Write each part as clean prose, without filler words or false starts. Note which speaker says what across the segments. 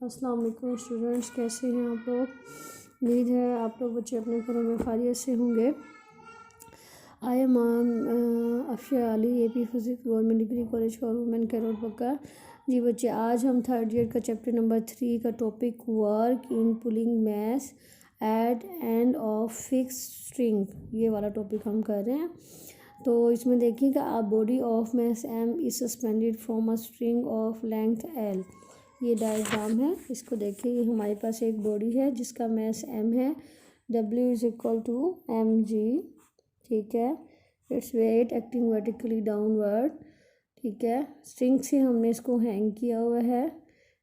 Speaker 1: अस्सलाम वालेकुम स्टूडेंट्स, कैसे हैं आप लोग। उम्मीद है आप लोग बच्चे अपने घरों में खैरियत से होंगे। I am Afsha Ali, AP physics government degree college for women carrot पक्का। जी बच्चे, आज हम 3rd ईयर का चैप्टर नंबर 3 का topic work in pulling mass at end of fix string, ये वाला टॉपिक हम कर रहे हैं। तो इसमें देखिएगा, a body of mass M is suspended from a string of length L। ये डायग्राम है, इसको देखिए। ये हमारे पास एक बॉडी है जिसका मैस M है। W is equal to mg, ठीक है। It's weight acting vertically downward, ठीक है। स्ट्रिंग से हमने इसको हैंग किया हुआ है,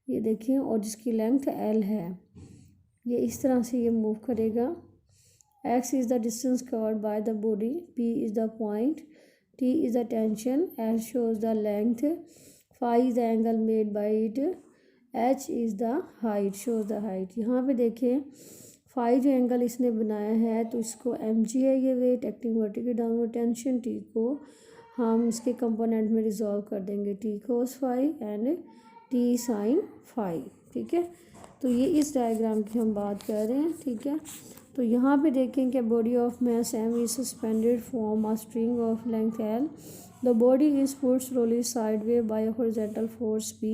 Speaker 1: ये देखिए, और जिसकी लेंथ L है। ये इस तरह से ये मूव करेगा। X is the distance covered by the body, P is the point, T is the tension, L shows the length, phi is the angle made by it, H is the height, shows the height। यहाँ पे देखें, phi जो angle इसने बनाया है तो इसको mg है ये weight acting vertical downward tension. T को हम इसके कंपोनेंट में रिजॉल्व कर देंगे, T cos phi and T sin phi, ठीक है। तो ये इस डायग्राम की हम बात कर रहे हैं, ठीक है। तो यहाँ पे देखें कि body of mass M is suspended from a string of length L। The body is put slowly sideway by a horizontal force P,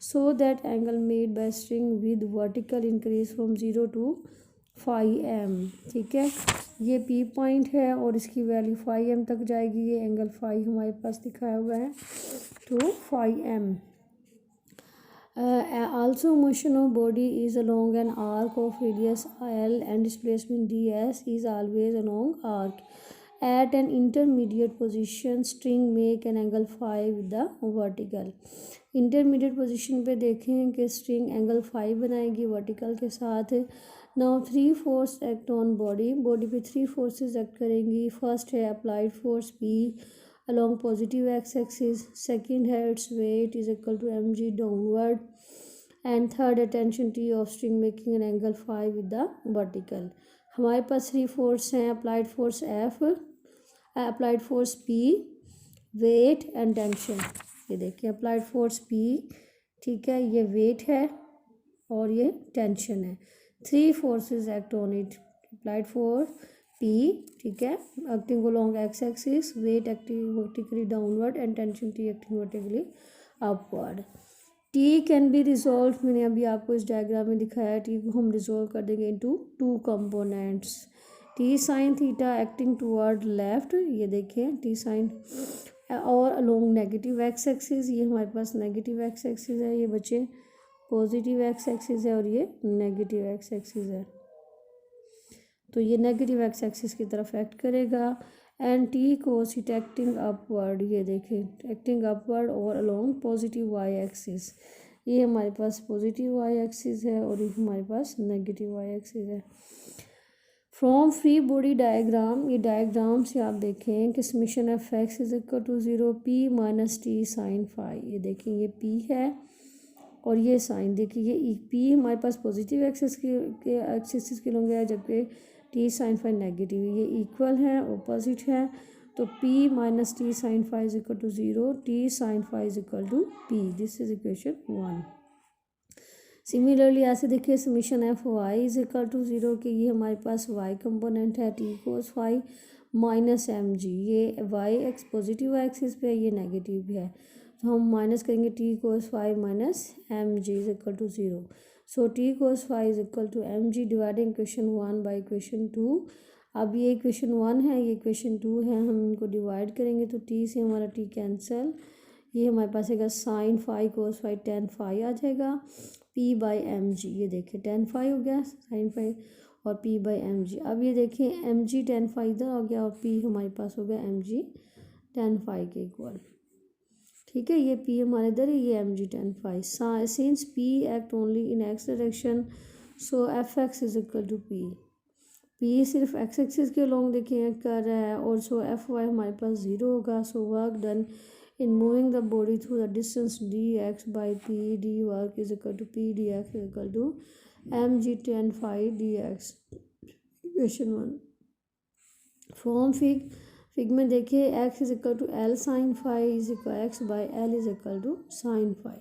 Speaker 1: so that angle made by string with vertical increase from 0 to phi m, ठीक है। ये P point है और इसकी value phi m तक जाएगी। ये angle phi हमारे पास दिखाया हुआ है to phi m। Also motion of body is along an arc of radius L and displacement ds is always along arc. At an intermediate position string make an angle phi with the vertical। Intermediate position पे देखें कि string angle phi बनाएगी vertical के साथ। Now 3 force act on body, body पे 3 forces act करेंगी। First है applied force P along positive x axis, second है its weight is equal to mg downward, and third है tension T of string making an angle phi with the vertical। हमारे पास 3 force हैं, applied force F, applied force P, weight and tension. ये देखिए applied force P, ठीक है, ये wait है और ये टेंशन है। 3 forces act on it, applied force P, ठीक है, acting along x axis, weight acting vertically downward and tension T acting vertically upward. T can be resolve, मैंने अभी आपको इस डायग्राम में दिखाया है। T को हम रिजॉल्व कर देंगे into 2 components. T sine theta acting toward left, ये देखें T साइन, और अलोंग नेगेटिव एक्स एक्सिस। ये हमारे पास नेगेटिव एक्स एक्सिस है, ये बच्चे पॉजिटिव एक्स एक्सिस है और ये नेगेटिव एक्स एक्सिस है। तो ये नेगेटिव एक्स एक्सिस की तरफ एक्ट करेगा। And T cos it acting upward, ये देखें एक्टिंग अपवर्ड और अलोंग पॉजिटिव वाई एक्सिस। ये हमारे पास पॉजिटिव वाई एक्सिस है और ये हमारे पास नेगेटिव वाई एक्सिस है। फ्रॉम फ्री बॉडी डायग्राम, ये डायग्राम से आप देखें कि summation of x is equal to 0 P minus T sine phi. ये देखें ये P है और ये साइन, देखिए ये P हमारे पास पॉजिटिव एक्सिस के एक्सिस के लोग है, जबकि T साइन फाई नेगेटिव। ये इक्वल है, ऑपोजिट है। तो P minus T sine phi is equal to 0, T sine phi is equal to P। This is equation 1। Similarly ऐसे देखिए summation F Y is equal to 0 कि ये हमारे पास वाई कंपोनेंट है, T cos phi minus mg। ये Y X positive axis पे है, ये नेगेटिव भी है, तो हम माइनस करेंगे T cos phi minus mg is equal to 0। So T cos phi is equal to mg dividing equation 1 by equation 2। अब ये इक्वेशन 1 है, ये इक्वेशन 2 है, हम इनको डिवाइड करेंगे तो T से हमारा T कैंसिल। ये हमारे पास है sine phi cos phi tan phi आ जाएगा, P बाई mg। ये देखिए टेन फाई हो गया साइन फाई और P बाई mg। अब ये देखिए mg टेन फाई इधर हो गया और P हमारे पास हो गया mg टेन फाई के इक्वल, ठीक है। ये P हमारे इधर है, ये mg tan phi. Since P act only in x direction, so Fx is equal to P। P सिर्फ x एक्सिस के लॉन्ग देखिए कर रहा है और सो Fy हमारे पास 0 होगा। सो work done in moving the body through the distance dx by P, d work is equal to P dx is equal to mg tan phi dx। Equation 1। From fig में देखिए x is equal to L sine phi is equal x by L is equal to sine phi.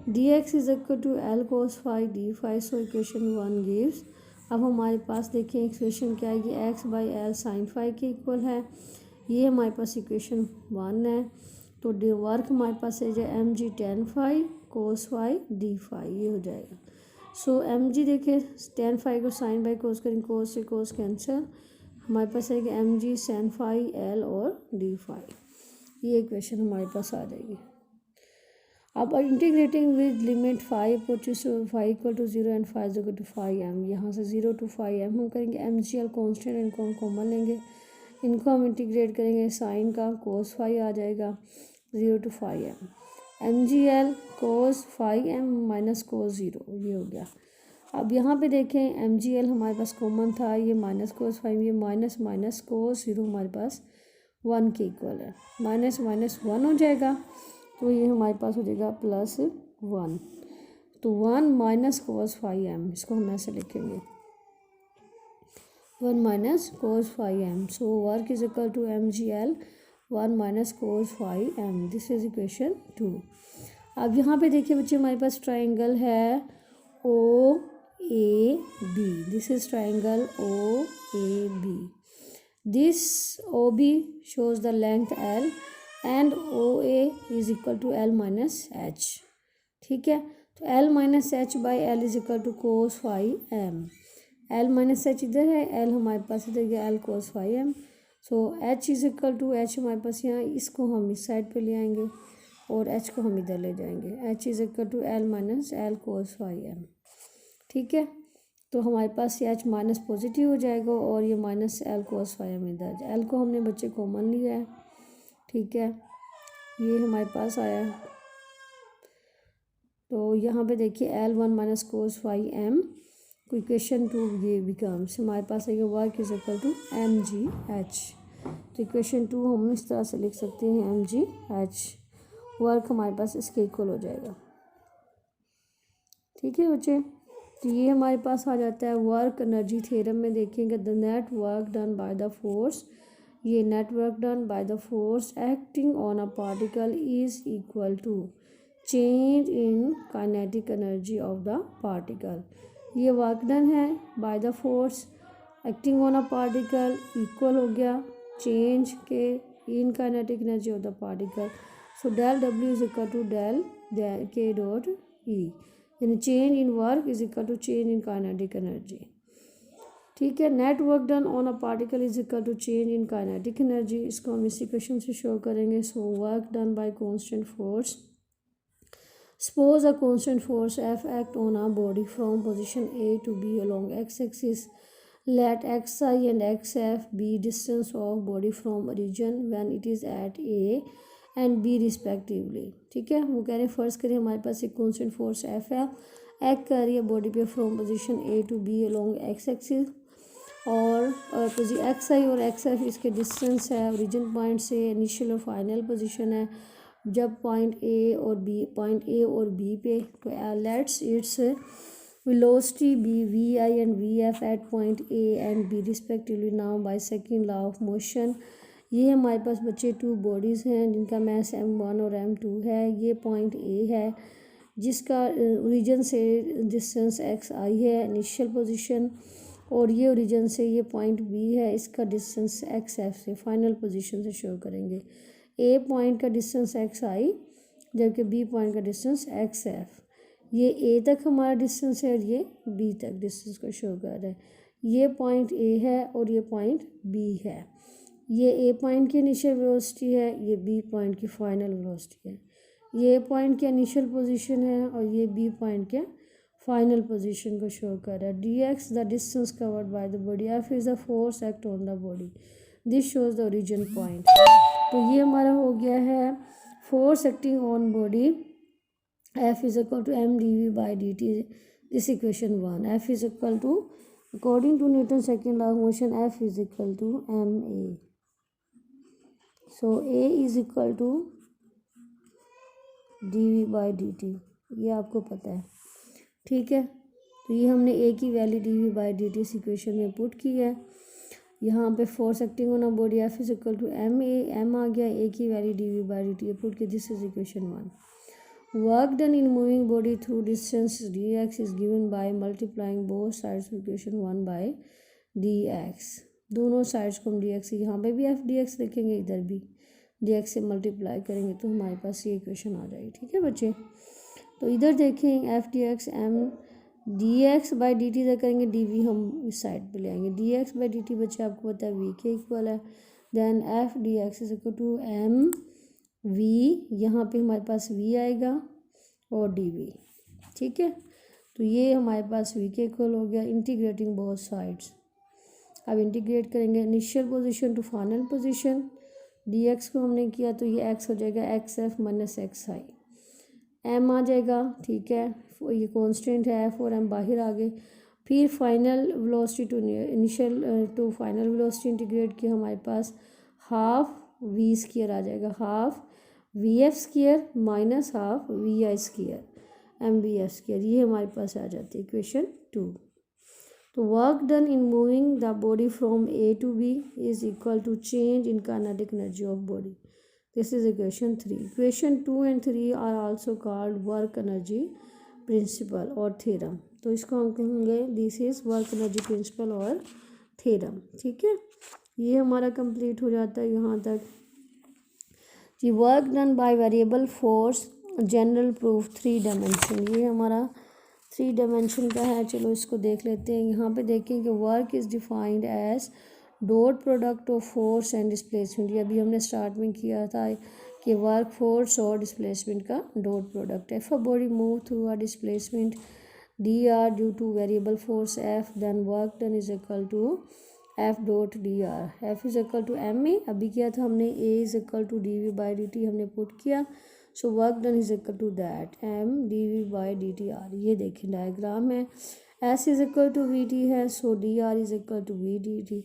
Speaker 1: dx is equal to L cos phi D phi, so equation 1 gives. अब हमारे पास देखें equation क्या है, ये X by L sine phi के equal है, ये हमारे पास इक्वेशन 1 है। तो वर्क हमारे पास है जो M G tan phi cos phi D phi, ये हो जाएगा। सो एम जी देखें टेन फाई को साइन बाई कोस करेंगे, कोस से कोस कैंसिल, हमारे पास है कि M G sine phi L और डी फाई, ये इक्वेशन हमारे पास आ जाएगी। अब integrating with limit five five equal to zero and five equal to five M, यहाँ से जीरो टू फाइव एम हम करेंगे, एम जी एल कॉन्स्टेंट, इनको हम कॉमन लेंगे, इनको हम इंटीग्रेट करेंगे, साइन का कोस फाइव आ जाएगा zero to five M G L cos five M minus cos zero, ये हो गया। अब यहाँ पे देखें एम जी एल हमारे पास कॉमन था, ये माइनस कोस फाइव, ये माइनस माइनस कोस जीरो हमारे पास 1 के इक्वल है, माइनस माइनस 1 हो जाएगा, तो ये हमारे पास हो जाएगा प्लस 1, तो 1 माइनस कोस फाइव एम, इसको हम ऐसे लिखेंगे 1 minus cos five M, so work is equal to M G L 1 minus cos five M, this is equation 2। अब यहाँ पे देखिए बच्चे हमारे पास ट्राइंगल है O A B, this is triangle O A B, this O B shows the length L and OA is equal to L minus H, ठीक है। तो L minus H by L is equal to cos five M, L minus H इधर है, L हमारे पास इधर गया L cos five M, so H is equal to H हमारे पास यहाँ, इसको हम इस साइड पे ले आएंगे और H को हम इधर ले जाएंगे, H is equal to L minus L cos five M, ठीक है। तो हमारे पास ये H माइनस पॉजिटिव हो जाएगा और ये माइनस एल कोस फाइव में इधर, एल को हमने बच्चे कॉमन लिया है, ठीक है, ये हमारे पास आया। तो यहाँ पे देखिए L 1 minus cos five M, equation 2 ये बिकम्स हमारे पास है work is equal to M G H, तो इक्वेशन 2 हम इस तरह से लिख सकते हैं एम जी एच, वर्क हमारे पास इसके इक्वल हो जाएगा, ठीक है बच्चे। तो ये हमारे पास आ जाता है वर्क एनर्जी थ्योरम में देखेंगे the net work done by the force, ये net work done by the force acting on a particle is equal to change in kinetic energy of the particle, ये वर्क डन है by the force acting on a particle equal हो गया change के in kinetic energy of the particle, so del W is equal to del K dot E, यानी change in work is equal to change in kinetic energy, ठीक है। Net work done on a particle is equal to change in kinetic energy, इसको हम इस equation से show करेंगे। So work done by constant force, suppose a constant force F act on a body from position A to B along X axis, let X I and X F be distance of body from origin when it is at A and B respectively, ठीक है। वो कह रहे हैं फर्ज करिए हमारे पास एक कांस्टेंट फोर्स एफ है, एक्ट कर रही है बॉडी पे from position A to B along X axis, और एक्स आई और एक्स एफ इसके डिस्टेंस है ओरिजिन पॉइंट से, इनिशियल और फाइनल पोजीशन है जब पॉइंट ए और बी पे, तो let's its velocity be V I and V F at point A and B respectively now by second law of motion. ये हमारे पास बच्चे 2 बॉडीज़ हैं जिनका मैस m1 और m2 है, ये पॉइंट ए है जिसका ओरिजिन से डिस्टेंस एक्स आई है इनिशियल पोजीशन, और ये ओरिजिन से ये पॉइंट बी है, इसका डिस्टेंस एक्स एफ से फाइनल पोजीशन से शो करेंगे। ए पॉइंट का डिस्टेंस एक्स आई जबकि बी पॉइंट का डिस्टेंस एक्स एफ, ये ए तक हमारा डिस्टेंस है और ये बी तक डिस्टेंस को शो कर रहा है, ये पॉइंट ए है और ये पॉइंट बी है, ये ए पॉइंट की इनिशियल वेलोसिटी है, ये बी पॉइंट की फाइनल वेलोसिटी है, ये ए पॉइंट की इनिशियल पोजीशन है और ये बी पॉइंट के फाइनल पोजीशन को शो कर रहा है। D x the distance covered by the body, F is the force act on the body, this shows the origin point. तो ये हमारा हो गया है force acting on body, F is equal to M D V by D T, this equation 1, F is equal to according to Newton second law of motion F is equal to M A, so A is equal to D V by D T, ये आपको पता है, ठीक है। तो ये हमने A की value D V by D T इस इक्वेशन में पुट की है, यहाँ पे force acting on a body F is equal to M A, M आ गया, ए की value D V by D T put की, this is equation 1। Work done in moving body through distance dx is given by multiplying both sides equation 1 by dx। दोनों sides को हम dx, यहाँ पे भी f dx लिखेंगे, इधर भी dx से मल्टीप्लाई करेंगे तो हमारे पास ये इक्वेशन आ जाएगी। ठीक है बच्चे, तो इधर देखें f dx m dx by D T इधर करेंगे, dv हम इस साइड पे ले आएंगे। dx बाई डी टी बच्चे आपको पता है v के इक्वल है। Then f dx is equal to m v, यहाँ पे हमारे पास v आएगा और dv। ठीक है, तो ये हमारे पास v के इक्वल हो गया। इंटीग्रेटिंग बोथ साइड्स, अब इंटीग्रेट करेंगे initial position to final position. dx को हमने किया तो ये x हो जाएगा xf माइनस एक्स आई, m आ जाएगा। ठीक है, ये कांस्टेंट है f और m बाहर आ गए। फिर final velocity to initial to final velocity integrate किया, हमारे पास हाफ v स्क्वायर आ जाएगा, half vf square minus half vi square mvf square, ये हमारे पास आ जाती है इक्वेशन 2। तो work done in moving the body from A to B is equal to change in kinetic energy of body, this is equation 3। Equation 2 and 3 are also called work energy principal और theorem. तो इसको हम कहेंगे this is work energy principal और theorem. ठीक है, ये हमारा कंप्लीट हो जाता है यहाँ तक जी। Work done by variable force general proof 3 dimension, ये हमारा 3 डायमेंशन का है। चलो इसको देख लेते हैं। यहाँ पे देखें कि work is defined as dot product of force and displacement. ये अभी हमने स्टार्ट में किया था कि वर्क फोर्स और डिस्प्लेसमेंट का डॉट प्रोडक्ट है। If a body move through a displacement D R due to variable force F, then work done is equal to F dot D R. F is equal to M A, अभी किया था हमने, A is equal to D V by D T हमने put किया। So work done is equal to that M D V by D T R. ये देखें diagram है, S is equal to V T है, so D R is equal to V D T.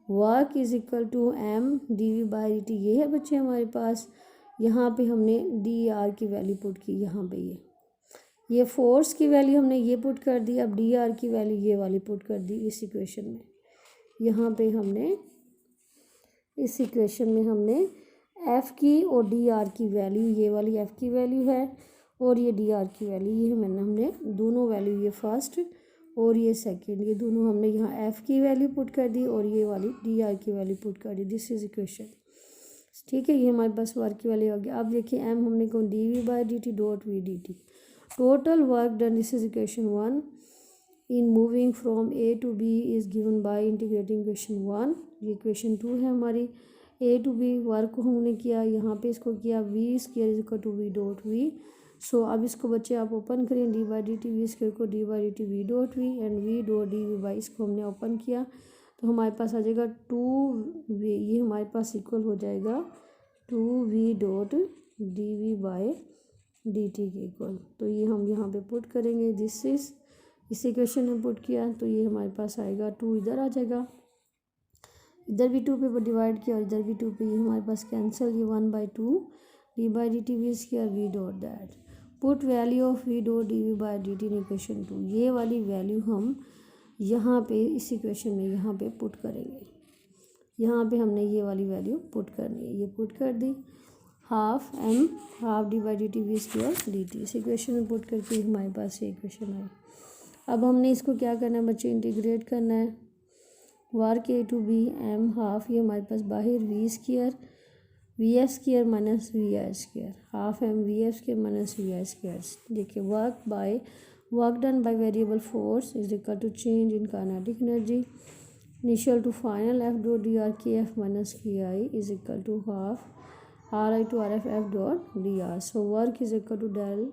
Speaker 1: Work is equal to M D V by D T, ये है बच्चे हमारे पास। यहाँ पे हमने डी आर की वैल्यू पुट की, यहाँ पे ये फोर्स की वैल्यू हमने ये पुट कर दी। अब डी आर की वैल्यू ये वाली पुट कर दी इस इक्वेशन में। यहाँ पे हमने इस इक्वेशन में हमने एफ़ की और डी आर की वैल्यू, ये वाली एफ़ की वैल्यू है और ये डी आर की वैल्यू, ये हमने दोनों वैल्यू, ये फर्स्ट और ये सेकंड, ये दोनों हमने यहाँ एफ़ की वैल्यू पुट कर दी और ये वाली डी आर की वैल्यू पुट कर दी। This is equation. ठीक है, ये हमारे पास वर्क की वैल्यू हो गई। अब देखिए एम हमने कौन, D V by D T dot V D T, total work done, this is equation 1 in moving from A to B is given by integrating equation 1। ये इक्वेशन 2 है हमारी। ए टू बी वर्क को हमने किया, यहाँ पे इसको किया V square is equal to V dot V. So अब इसको बच्चे आप ओपन करें, D by D T V square को D by D T V dot V and V dot D V by, इसको हमने ओपन किया तो हमारे पास आ जाएगा 2v, ये हमारे पास इक्वल हो जाएगा 2v dot D V by D T के इक्वल। तो ये हम यहाँ पे पुट करेंगे, दिस इज इस इक्वेशन में पुट किया तो ये हमारे पास आएगा 2, इधर आ जाएगा, इधर भी 2 पे डिवाइड किया और इधर भी 2 पे, ये हमारे पास कैंसिल, ये 1/2 D by D T V square V dot that. Put value of V dot D V by D T in equation 2, ये वाली वैल्यू हम यहाँ पे इस इक्वेशन में यहाँ पे पुट करेंगे। यहाँ पे हमने ये वाली वैल्यू पुट करनी है, ये पुट कर दी, half M half D by D T V square D T, इस इक्वेशन में पुट करके हमारे पास ये इक्वेशन आई। अब हमने इसको क्या करना है बच्चे, इंटीग्रेट करना है। Work A to B M half, ये हमारे पास बाहर V square V F square minus V I square, half M V F square minus V I square. देखिए work done by variable force is equal to change in kinetic energy initial to final F dot D R K F minus K I is equal to half R I to R F F dot D are. So work is equal to del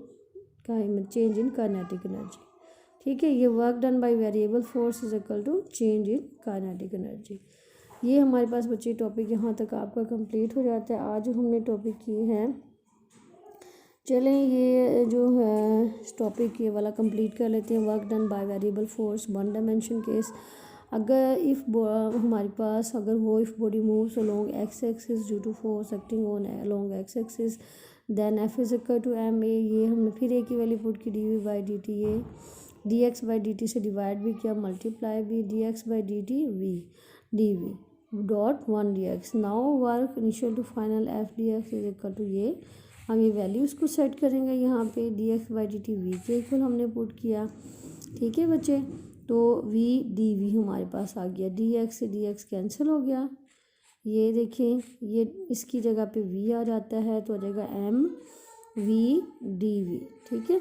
Speaker 1: का change in kinetic energy. ठीक है, ये work done by variable force is equal to change in kinetic energy. ये हमारे पास बच्चे topic यहाँ तक आपका कंप्लीट हो जाता है। आज हमने टॉपिक किए हैं, चलें ये जो है टॉपिक ये वाला कंप्लीट कर लेते हैं। Work done by variable force 1 dimension case. अगर इफ़ हमारे पास अगर वो if body moves along X axis due to force acting on along X axis, then F is equal to M A, ये हमने फिर ए की वैल्यू पुट की D V by D T, ये D X by D T से divide भी किया, multiply भी D X by D T we D V dot 1 D X. Now work initial to final F D X is equal to ये हम ये values को set करेंगे यहाँ पे D X by D T V के equal हमने put किया। ठीक है बच्चे, तो वी डी वी हमारे पास आ गया, डी एक्स से डी एक्स कैंसिल हो गया। ये देखें, ये इसकी जगह पे वी आ जाता है तो आ जाएगा एम वी डी वी। ठीक है,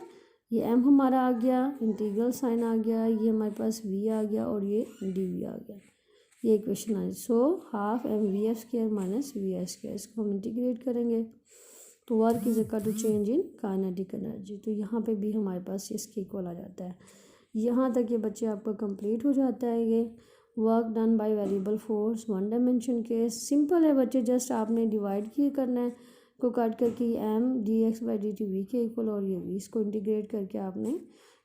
Speaker 1: ये एम हमारा आ गया, इंटीग्रल साइन आ गया, ये हमारे पास वी आ गया और ये डी वी आ गया। ये इक्वेशन आ, so half M V F square minus V S square, इसको हम इंटीग्रेट करेंगे तो work is equal to change in kinetic energy. तो यहाँ पे भी हमारे पास इसके इक्वल आ जाता है। यहाँ तक ये बच्चे आपका कंप्लीट हो जाता है। ये work done by variable force one dimension case, simple है बच्चे, जस्ट आपने डिवाइड किए करना है को काट करके M D X by D T V के इक्वल और ये वी, इसको इंटीग्रेट करके आपने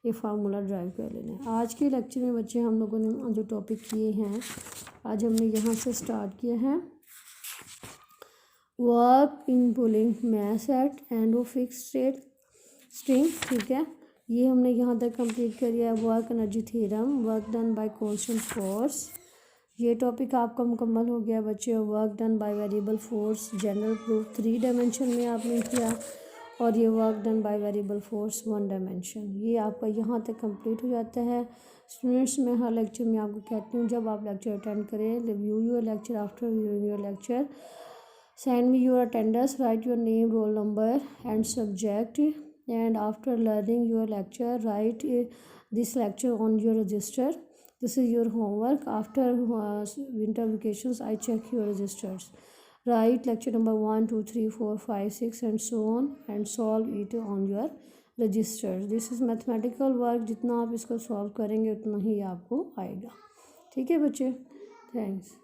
Speaker 1: ये फार्मूला ड्राइव कर लेना है। आज के लेक्चर में बच्चे हम लोगों ने जो टॉपिक किए हैं, आज हमने यहाँ से स्टार्ट किया है work in pulling mass at end of fix string. ठीक है, ये हमने यहाँ तक कंप्लीट कर लिया है। Work energy theorem, work done by constant force, ये टॉपिक आपका मुकम्मल हो गया बच्चे। Work done by variable force general proof 3 dimension में आपने किया, और ये work done by variable force 1 dimension, ये आपका यहाँ तक कंप्लीट हो जाता है। स्टूडेंट्स, मैं हर लेक्चर में आपको कहती हूँ जब आप लेक्चर अटेंड करें, review your lecture, after reviewing your lecture send me your attendance, write your name, roll number and subject, and after learning your lecture write this lecture on your register. This is your homework. After winter vacations I check your registers, write lecture number 1 2 3 4 5 6 and so on and solve it on your register. This is mathematical work, जितना आप इसको solve करेंगे उतना ही आपको आएगा। ठीक है बच्चे, थैंक्स।